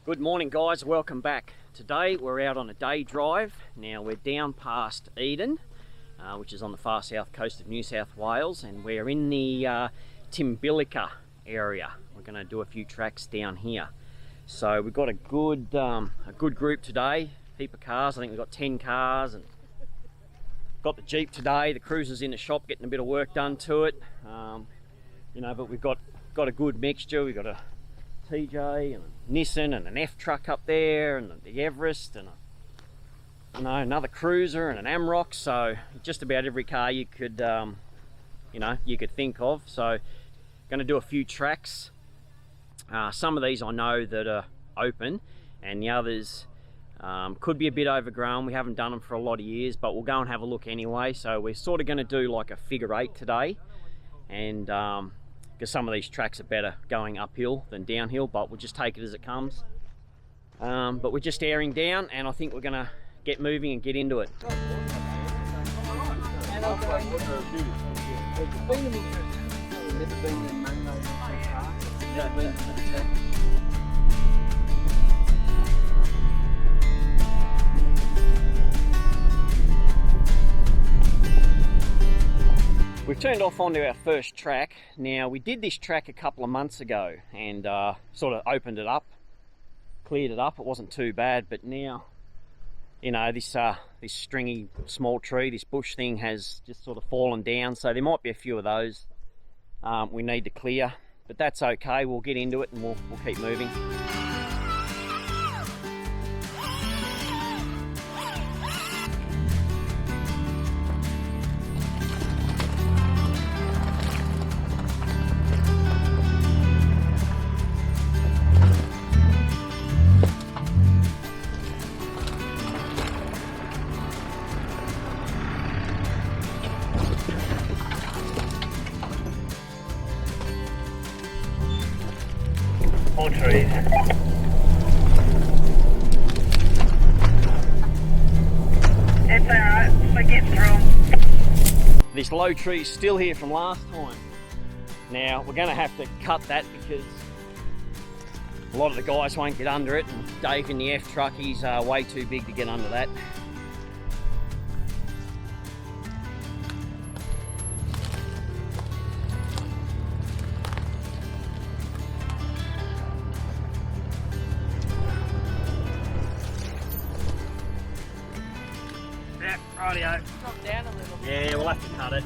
Good morning guys, welcome back. Today we're out on a day drive. Now we're down past Eden, which is on the far south coast of New South Wales, and we're in the Timbilika area. We're going to do a few tracks down here. So we've got a good group today, heap of cars. I think we've got 10 cars, and got the Jeep today. The Cruiser's in the shop getting a bit of work done to it. But we've got a good mixture. We've got a TJ and a Nissan and an F truck up there, and the Everest, and another Cruiser and an Amarok. So just about every car you could think of. So going to do a few tracks. Some of these I know that are open, and the others could be a bit overgrown. We haven't done them for a lot of years, but we'll go and have a look anyway. So we're sort of going to do like a figure eight today, and because some of these tracks are better going uphill than downhill, but we'll just take it as it comes. But we're just airing down, and I think we're going to get moving and get into it. We've turned off onto our first track. Now, we did this track a couple of months ago and sort of opened it up, cleared it up. It wasn't too bad, but now, this stringy small tree, this bush thing has just sort of fallen down, so there might be a few of those we need to clear, but that's okay. We'll get into it and we'll keep moving. More trees. It's alright, we're getting through them. This low tree's still here from last time. Now, we're going to have to cut that because a lot of the guys won't get under it, and Dave in the F truck, he's way too big to get under that. Rightio. Drop down a little. Yeah, we'll have to cut it.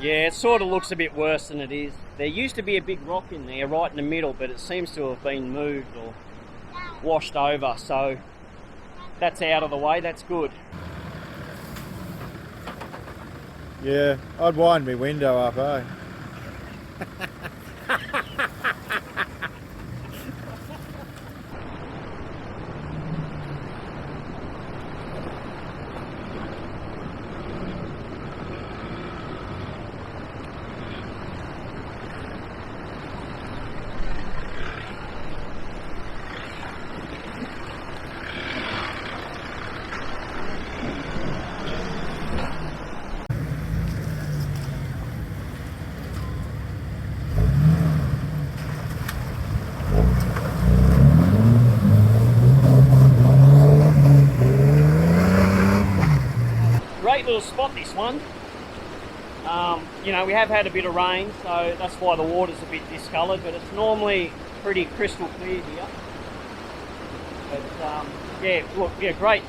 Yeah, it sort of looks a bit worse than it is. There used to be a big rock in there right in the middle, but it seems to have been moved or washed over, so that's out of the way. That's good. Yeah, I'd wind my window up, eh? Great little spot, this one. You know, we have had a bit of rain, so that's why the water's a bit discoloured, but it's normally pretty crystal clear here. But yeah, look, yeah, great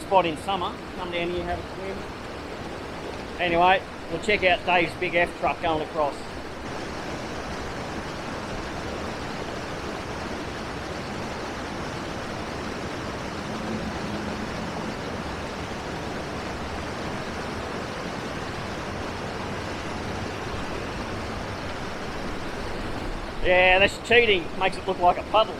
spot in summer. Come down here, have a swim. Anyway, we'll check out Dave's big F truck going across. Yeah, that's cheating. Makes it look like a puddle.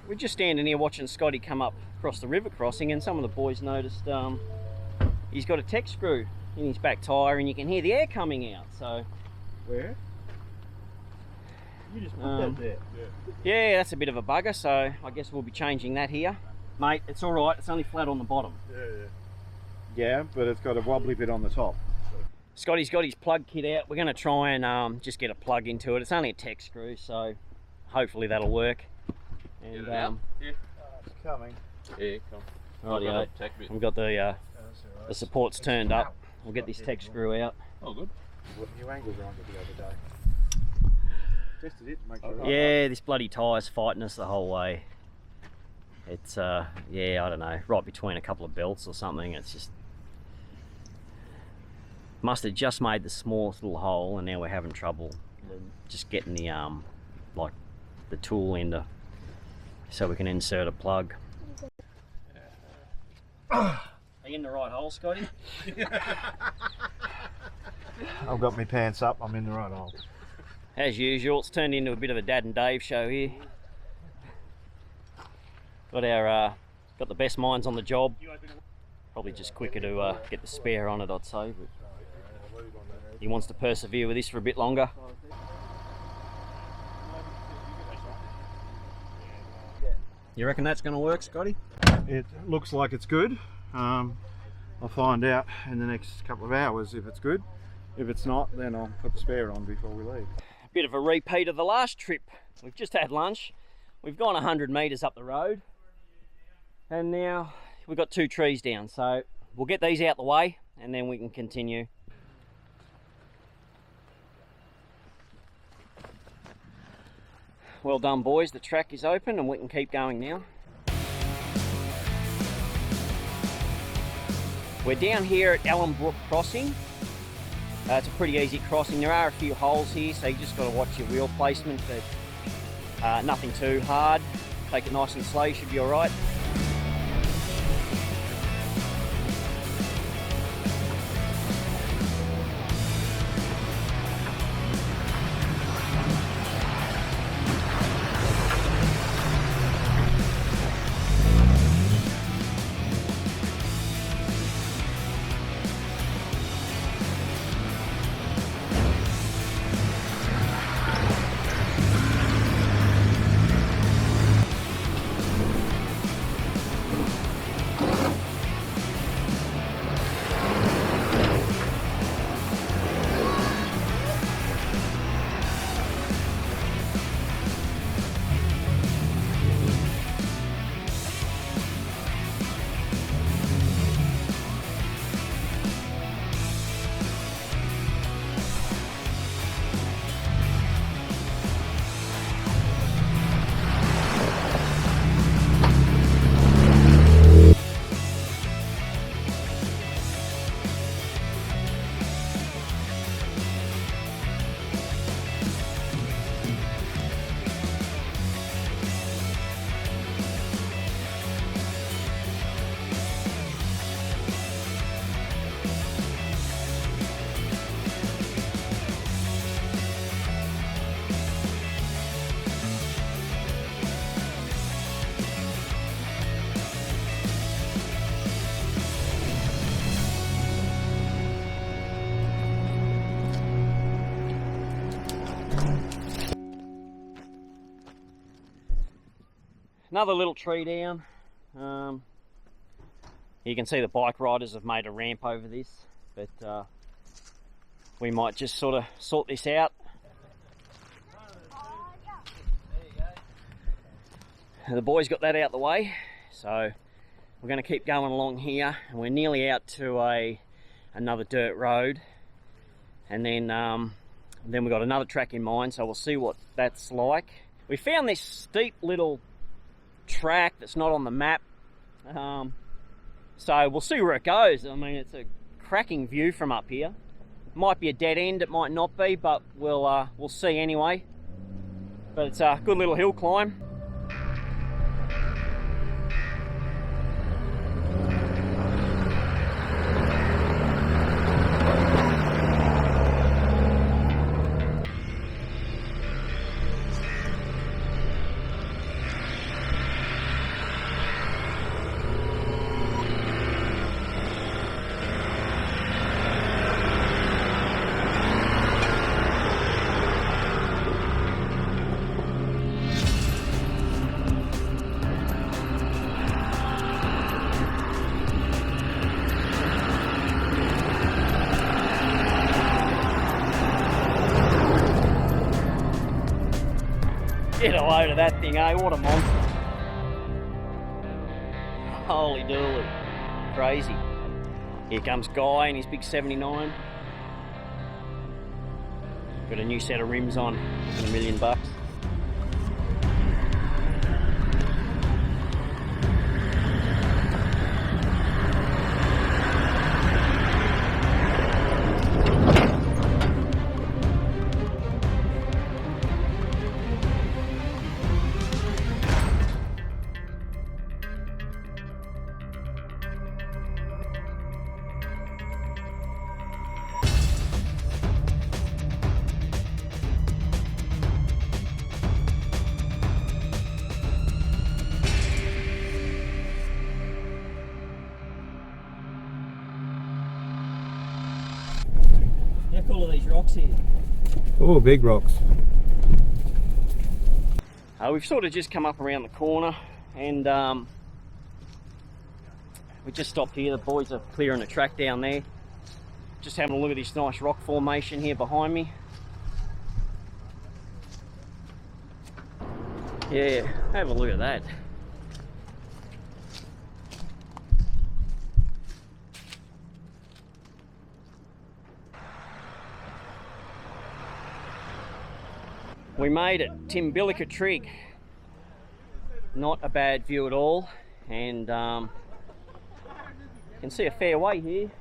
We're just standing here watching Scotty come up across the river crossing, and some of the boys noticed he's got a tech screw in his back tyre and you can hear the air coming out. So Where? You just put that there. yeah, that's a bit of a bugger, so I guess we'll be changing that here. Mate, it's alright, it's only flat on the bottom. Yeah, but it's got a wobbly bit on the top. Scotty's got his plug kit out. We're going to try and just get a plug into it. It's only a tech screw, so hopefully that'll work. And It's coming. Yeah, come. rightio, we've got the supports turned up. We'll get this tech screw out. Oh, good. What new angles are on it the other day? Tested it to make sure. Yeah, this bloody tyre's fighting us the whole way. It's yeah, I don't know, right between a couple of belts or something. It's just must have just made the smallest little hole, and now we're having trouble just getting the like the tool into so we can insert a plug. Are you in the right hole, Scotty? I've got my pants up, I'm in the right hole. As usual, it's turned into a bit of a Dad and Dave show here. Got our got the best minds on the job. Probably just quicker to get the spare on it, I'd say. But he wants to persevere with this for a bit longer. You reckon that's going to work, Scotty? It looks like it's good. I'll find out in the next couple of hours if it's good. If it's not, then I'll put the spare on before we leave. Bit of a repeat of the last trip. We've just had lunch. We've gone 100 metres up the road. And now we've got 2 trees down. So we'll get these out the way and then we can continue. Well done, boys. The track is open and we can keep going now. We're down here at Ellenbrook Crossing. It's a pretty easy crossing. There are a few holes here, so you just got to watch your wheel placement, but nothing too hard. Take it nice and slow, you should be all right. another little tree down. You can see the bike riders have made a ramp over this, but we might just sort of sort this out. The boys got that out the way, so we're going to keep going along here, and we're nearly out to another dirt road, and then we've got another track in mind, so we'll see what that's like. We found this steep little track that's not on the map, so we'll see where it goes. I mean, it's a cracking view from up here. Might be a dead end, it might not be, but we'll see anyway. But it's a good little hill climb. Get a load of that thing, eh? What a monster. Holy dooly. Crazy. Here comes Guy and his big 79. Got a new set of rims on for $1 million. How cool are these rocks here? Oh, big rocks. We've sort of just come up around the corner, and we just stopped here. The boys are clearing the track down there. Just having a look at this nice rock formation here behind me. Yeah, have a look at that. We made it, Timbillica Trig. Not a bad view at all, and you can see a fair way here. You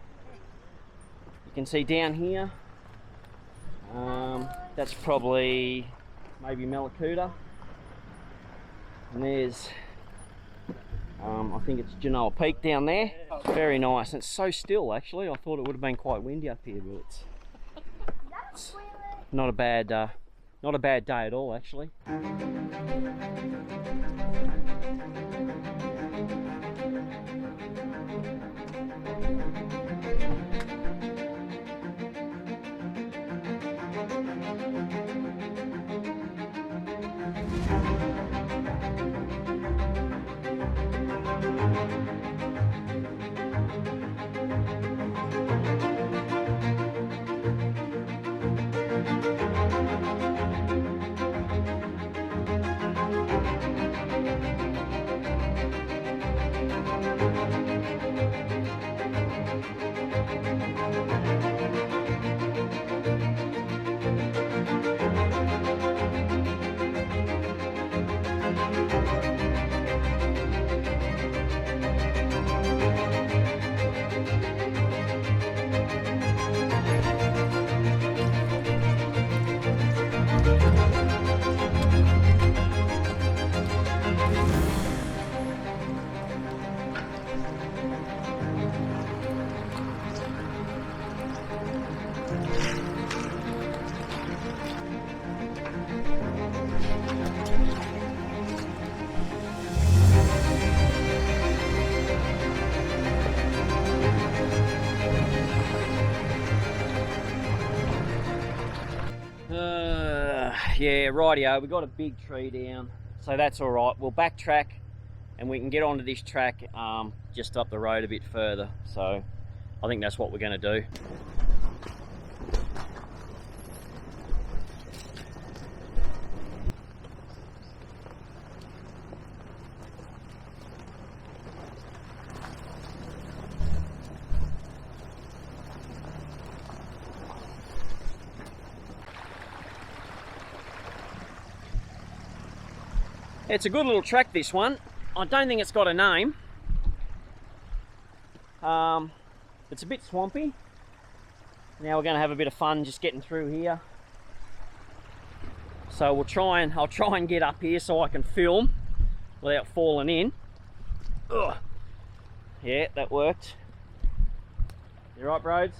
can see down here, that's probably maybe Mallacoota, and there's I think it's Genoa Peak down there. It's very nice, and it's so still actually. I thought it would have been quite windy up here, but it's not a bad day at all, actually. Yeah, rightio, we got a big tree down, so that's all right. We'll backtrack and we can get onto this track just up the road a bit further. So I think that's what we're going to do. It's a good little track, this one. I don't think it's got a name. It's a bit swampy. Now we're going to have a bit of fun just getting through here. So I'll try and get up here so I can film without falling in. Ugh. Yeah, that worked. You right, Broads?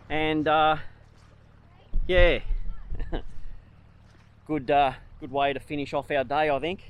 And yeah, good way to finish off our day, I think.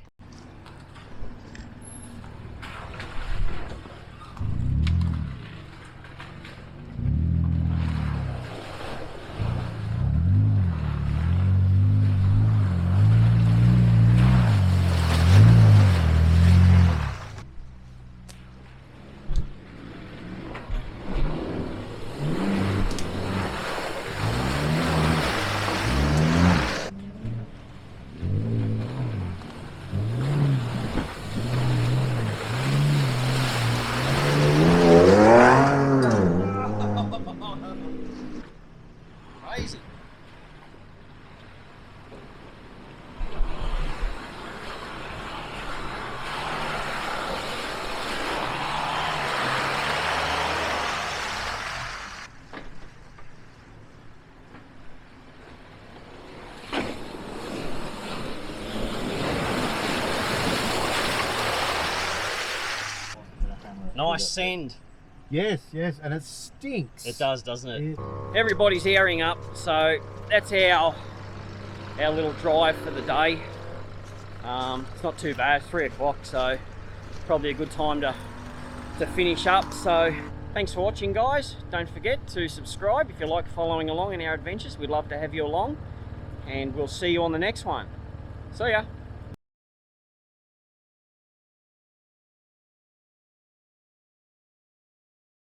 Crazy. Nice send. Yes, yes, and it stinks. It does, doesn't it? Everybody's airing up, so that's our little drive for the day. It's not too bad, 3 o'clock, so probably a good time to finish up. So thanks for watching, guys. Don't forget to subscribe if you like following along in our adventures. We'd love to have you along, and we'll see you on the next one. See ya.